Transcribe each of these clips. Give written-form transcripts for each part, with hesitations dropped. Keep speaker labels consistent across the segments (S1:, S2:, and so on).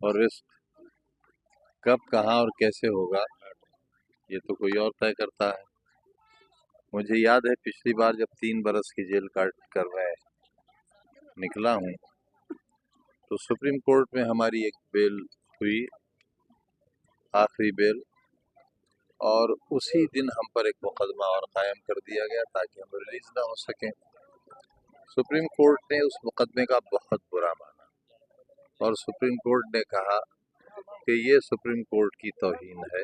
S1: اور رزق کب کہاں اور کیسے ہوگا یہ تو کوئی اور طے کرتا ہے۔ مجھے یاد ہے پچھلی بار جب 3 برس کی جیل کاٹ کر میں نکلا ہوں تو سپریم کورٹ میں ہماری ایک بیل ہوئی، آخری بیل، اور اسی دن ہم پر ایک مقدمہ اور قائم کر دیا گیا تاکہ ہم ریلیز نہ ہو سکیں۔ سپریم کورٹ نے اس مقدمے کا بہت برا مانا اور سپریم کورٹ نے کہا کہ یہ سپریم کورٹ کی توہین ہے۔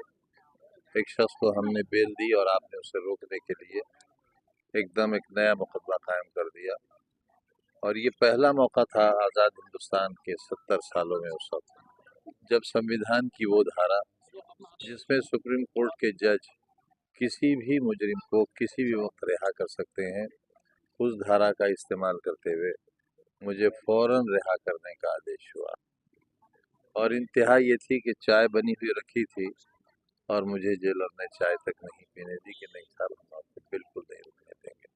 S1: ایک شخص کو ہم نے بیل دی اور آپ نے اسے روکنے کے لیے ایک دم ایک نیا مقدمہ قائم کر دیا، اور یہ پہلا موقع تھا آزاد ہندوستان کے 70 سالوں میں اس وقت جب سنویدھان کی وہ دھارا جس میں سپریم کورٹ کے جج کسی بھی مجرم کو کسی بھی وقت رہا کر سکتے ہیں، اس دھارا کا استعمال کرتے ہوئے مجھے فوراً رہا کرنے کا آدیش ہوا، اور انتہا یہ تھی کہ چائے بنی ہوئی رکھی تھی اور مجھے جیلر نے چائے تک نہیں پینے دی کہ نہیں صاحب ہم آپ کو بالکل نہیں رکنے دیں گے۔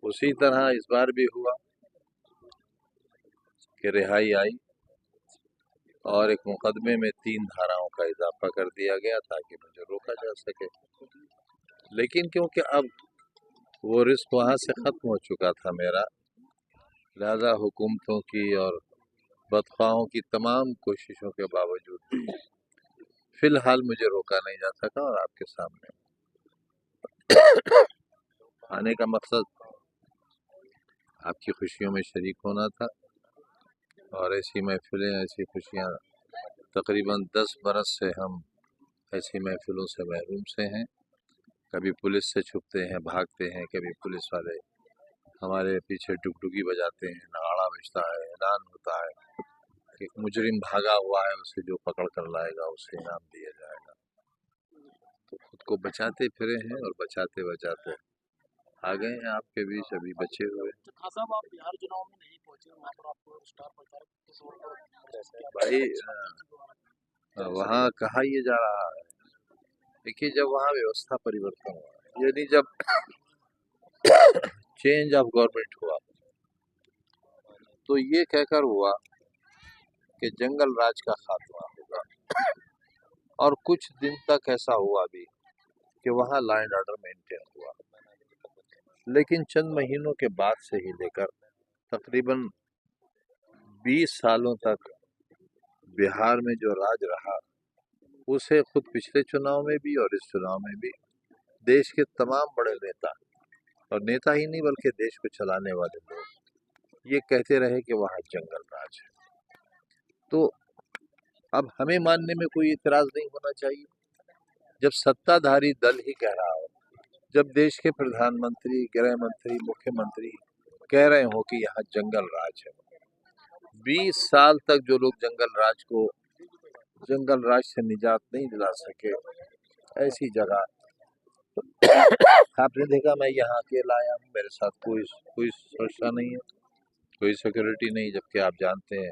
S1: اسی طرح اس بار بھی ہوا کہ رہائی آئی اور ایک مقدمے میں 3 دھاراؤں کا اضافہ کر دیا گیا تاکہ مجھے روکا جا سکے، لیکن کیونکہ اب وہ رزق وہاں سے ختم ہو چکا تھا میرا، لہذا حکومتوں کی اور بدخواہوں کی تمام کوششوں کے باوجود فی الحال مجھے روکا نہیں جا سکا، اور آپ کے سامنے آنے کا مقصد آپ کی خوشیوں میں شریک ہونا تھا، اور ایسی محفلیں، ایسی خوشیاں، تقریباً 10 برس سے ہم ایسی محفلوں سے محروم سے ہیں۔ کبھی پولیس سے چھپتے ہیں، بھاگتے ہیں، کبھی پولیس والے ہمارے پیچھے ڈگڈگی بجاتے ہیں، نغارا بجتا ہے، اعلان ہوتا ہے کہ ایک مجرم بھاگا ہوا ہے، اسے جو پکڑ کر لائے گا اسے انعام دیا جائے گا۔ تو خود کو بچاتے پھرے ہیں اور بچاتے بچاتے آ گئے ہیں آپ کے بیچ، ابھی بچے ہوئے۔
S2: خان صاحب آپ بہار چناؤ میں نہیں پہنچے، وہاں پر آپ کو اسٹار پرچارک کے طور پر
S1: بھائی وہاں کہا یہ جا رہا ہے، دیکھیے جب وہاں ویوستھا پریورتن ہوا، یعنی جب چینج آف گورنمنٹ ہوا تو یہ کہہ کر ہوا کہ جنگل راج کا خاتمہ ہوگا، اور کچھ دن تک ایسا ہوا بھی کہ وہاں لا اینڈ آرڈر مینٹین ہوا، لیکن چند مہینوں کے بعد سے ہی لے کر تقریباً 20 سالوں تک بہار میں جو راج رہا، اسے خود پچھلے چناؤ میں بھی اور اس چناؤ میں بھی دیش کے تمام بڑے نیتا، اور نیتا ہی نہیں بلکہ دیش کو چلانے والے لوگ یہ کہتے رہے کہ وہاں جنگل راج ہے۔ تو اب ہمیں ماننے میں کوئی اعتراض نہیں ہونا چاہیے جب ستہ دھاری دل ہی کہہ رہا ہو، جب دیش کے پردھان منتری، گرہ منتری، مکھیہ منتری کہہ رہے ہوں کہ یہاں جنگل راج ہے۔ 20 سال تک جو لوگ جنگل راج سے نجات نہیں دلا سکے، ایسی جگہ آپ نے دیکھا میں یہاں اکیلا آیا ہوں، میرے ساتھ کوئی سرکشا نہیں ہے، کوئی سیکورٹی نہیں، جبکہ آپ جانتے ہیں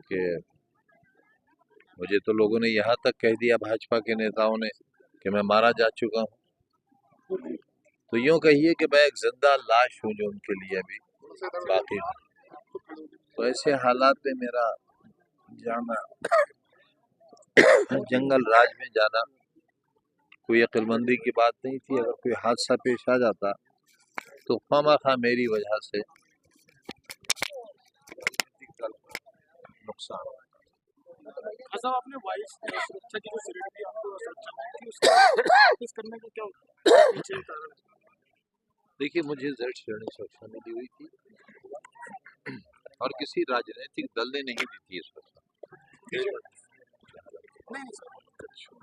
S1: کہ مجھے تو لوگوں نے یہاں تک کہہ دیا، بھاجپا کے نیتاؤں نے، کہ میں مارا جا چکا ہوں۔ تو یوں کہیے کہ میں ایک زندہ لاش ہوں جو ان کے لیے ابھی باقی ہوں۔ تو ایسے حالات میں میرا جانا، جنگل راج میں جانا کوئی عقل مندی کی بات نہیں تھی۔ اگر کوئی حادثہ پیش آ جاتا تو خواہ خواہ میری وجہ سے نقصان ہو۔
S2: صاحب آپ نے وائس سرکشا کی جو سیکورٹی آپ کو سرکشا ملی تھی، اس کو واپس کرنے کا کیا پیچھے کارن ہے؟
S1: دیکھیے مجھے زیڈ شریणी سرکشا ملی ہوئی تھی اور کسی راجنیتک دل نے نہیں دی تھی اس وقت،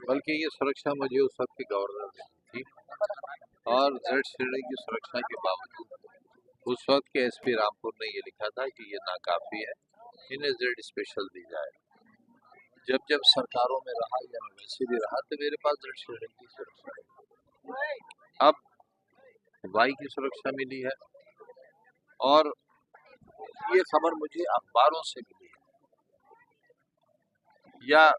S1: بلکہ یہ سرکشا مجھے اس وقت کے گورنر نے دی تھی، اور زیڈ شریणी کی سرکشا کے باوجود اس وقت کے ایس پی رامپور نے یہ لکھا تھا کہ یہ ناکافی ہے، انہیں زیڈ اسپیشل دی جائے۔ جب سرکاروں میں رہا یا میں ویسے بھی رہا تو میرے پاس زیڈ شریणी کی سرکشا ہے۔ اب وائی کی سرکشا ملی ہے، اور یہ خبر مجھے اخباروں سے ملی ہے یا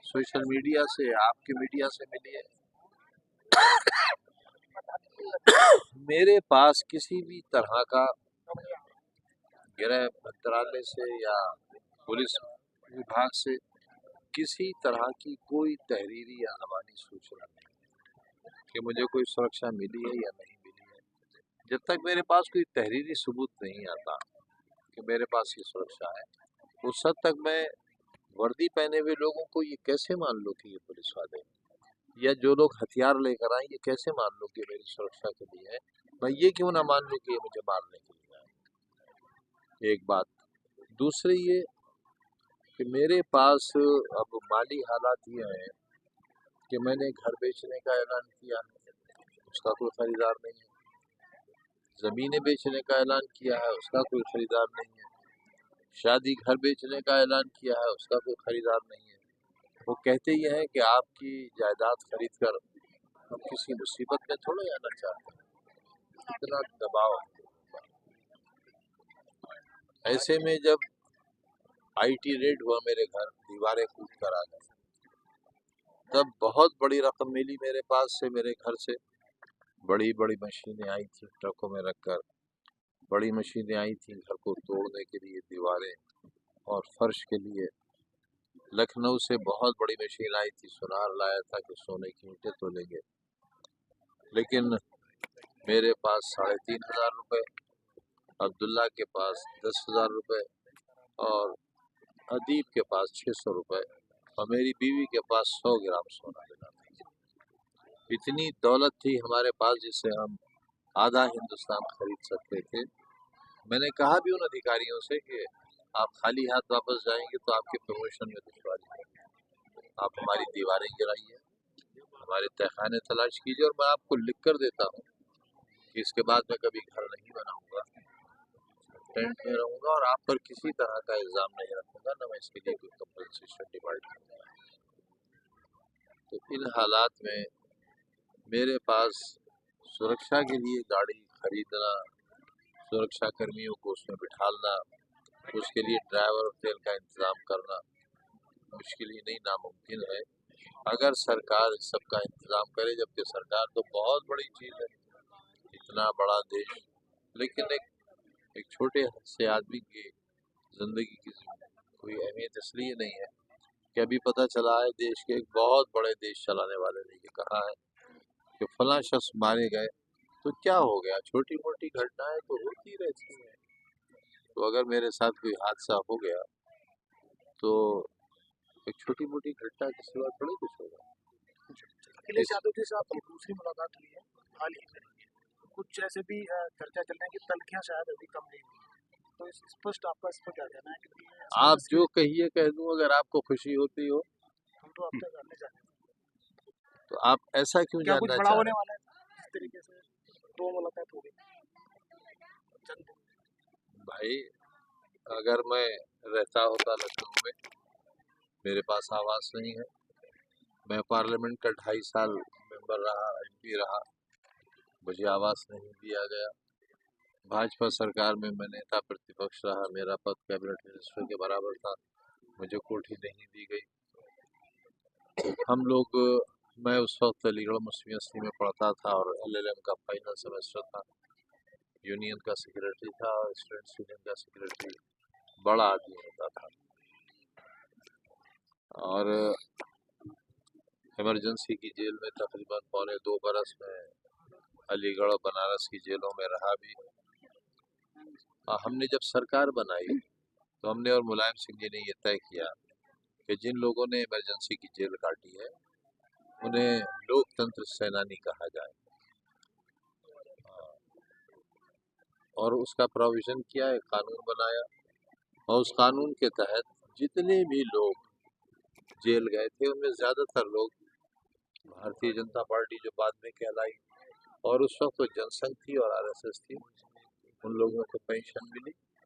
S1: سوشل میڈیا سے، آپ کے میڈیا سے ملی ہے۔ میرے پاس کسی بھی طرح کا गृह मंत्रालय से या पुलिस विभाग से किसी तरह की कोई तहरीरी या ज़बानी सूचना नहीं कि मुझे कोई सुरक्षा मिली है या नहीं मिली है। जब तक मेरे पास कोई तहरीरी सबूत नहीं आता कि मेरे पास ये सुरक्षा है, उस हद तक मैं वर्दी पहने हुए लोगों को ये कैसे मान लूँ कि ये पुलिस वाले हैं, या जो लोग हथियार लेकर आए ये कैसे मान लूँ कि मेरी सुरक्षा के लिए है। मैं ये क्यों ना मान लूँ कि ये मुझे मारने के लिए आए। एक बात। दूसरी ये कि मेरे पास अब माली हालात ये हैं कि मैंने घर बेचने का ऐलान किया है, उसका कोई खरीदार नहीं है। ज़मीनें बेचने का ऐलान किया है, उसका कोई खरीदार नहीं है। शादी घर बेचने का ऐलान किया है, उसका कोई खरीदार नहीं है। वो कहते ये हैं कि आपकी जायदाद खरीद कर हम किसी मुसीबत में थोड़ा आना चाहते हैं। इतना दबाव है। ऐसे में जब आईटी रेड हुआ मेरे घर, दीवारें कूद कर आ गए, तब बहुत बड़ी रकम मिली मेरे पास से, मेरे घर से। बड़ी बड़ी मशीनें आई थी ट्रकों में रखकर, बड़ी मशीनें आई थी घर को तोड़ने के लिए, दीवारें और फर्श के लिए। लखनऊ से बहुत बड़ी मशीन आई थी, सुनार लाया था कि सोने की ईंटें तोलेंगे। लेकिन मेरे पास 3,500 रुपये, अब्दुल्ला के पास 10,000 रुपये और अदीब के पास 600 रुपये और मेरी बीवी के पास 100 ग्राम सोना मिला था। इतनी दौलत थी हमारे पास जिससे हम आधा हिंदुस्तान खरीद सकते थे। मैंने कहा भी उन अधिकारियों से कि आप खाली हाथ वापस जाएंगे तो आपके प्रमोशन में दुश्वारी होगी। आप हमारी दीवारें गिराइए, हमारे तहखाने तलाश कीजिए और मैं आपको लिख कर देता हूँ कि इसके बाद मैं कभी घर नहीं बनाऊंगा, टेंट में रहूंगा और आप पर किसी तरह का इल्ज़ाम नहीं रखूंगा, न मैं इसके लिए कोई कंपनसेशन डिमांड करूंगा। तो इन हालात में मेरे पास सुरक्षा के लिए गाड़ी खरीदना, सुरक्षा कर्मियों को उसमें बिठालना, उसके लिए ड्राइवर और तेल का इंतज़ाम करना मुश्किल ही नहीं नामुमकिन है अगर सरकार इस सब का इंतज़ाम करे। जबकि सरकार तो बहुत बड़ी चीज़ है, इतना बड़ा देश, लेकिन एक छोटे से आदमी की ज़िंदगी की कोई अहमियत इसलिए नहीं है कि अभी पता चला है देश के एक बहुत बड़े देश चलाने वाले ने ये कहा है कि फलां शख्स मारे गए। तो क्या हो गया, छोटी मोटी घटनाएं तो होती रहती हैं। तो अगर मेरे साथ कोई हादसा हो गया तो एक छोटी मोटी घटना के सिवा थोड़ी कुछ होगा।
S2: अखिलेश यादव जी से आपकी दूसरी मुलाकात हुई है हाल ही में, कुछ ऐसे भी चर्चा चल रही है कि तलखियां शायद अभी कम नहीं हुई, तो स्पष्ट आपका इस पर क्या कहना है? क्योंकि
S1: आप जो कहिए कह दूं, अगर आपको खुशी होती हो।
S2: हम तो आपसे जानना चाहते हैं
S1: तो आप ऐसा क्यों
S2: क्या कुछ
S1: जानना
S2: बड़ा
S1: चाह
S2: होने
S1: रहे
S2: वाला है? इस तरीके से दो मुलाकात हो गई चंद दिन।
S1: हैं? भाई, अगर मैं रहता होता लखनऊ में, मेरे पास आवास नहीं है, मैं पार्लियामेंट का 2.5 साल मेंबर रहा, एमपी रहा, मुझे आवास नहीं दिया गया। भाजपा सरकार में मैं नेता प्रतिपक्ष रहा, मेरा पद कैबिनेट मिनिस्टर के बराबर था, मुझे कोठी नहीं दी गई। हम लोग, मैं उस वक्त अलीगढ़ मुस्लिम यूनिवर्सिटी में पढ़ता था और एलएलएम का फाइनल सेमेस्टर था, यूनियन का सेक्रेटरी था और स्टूडेंट्स यूनियन का सेक्रेटरी बड़ा आदमी होता था। और इमरजेंसी की जेल में तकरीबन 1.25 बरस में अलीगढ़ और बनारस की जेलों में रहा भी। हमने जब सरकार बनाई तो हमने और मुलायम सिंह जी ने ये तय किया कि जिन लोगों ने इमरजेंसी की जेल काटी है उन्हें लोकतंत्र सेनानी कहा जाए, और उसका प्रोविज़न किया, एक कानून बनाया और उस कानून के तहत जितने भी लोग जेल गए थे उनमें ज़्यादातर लोग भारतीय जनता पार्टी जो बाद में कहलाई, और उस वक्त तो जनसंघ थी और आरएसएस थी, उन लोगों को पेंशन मिली।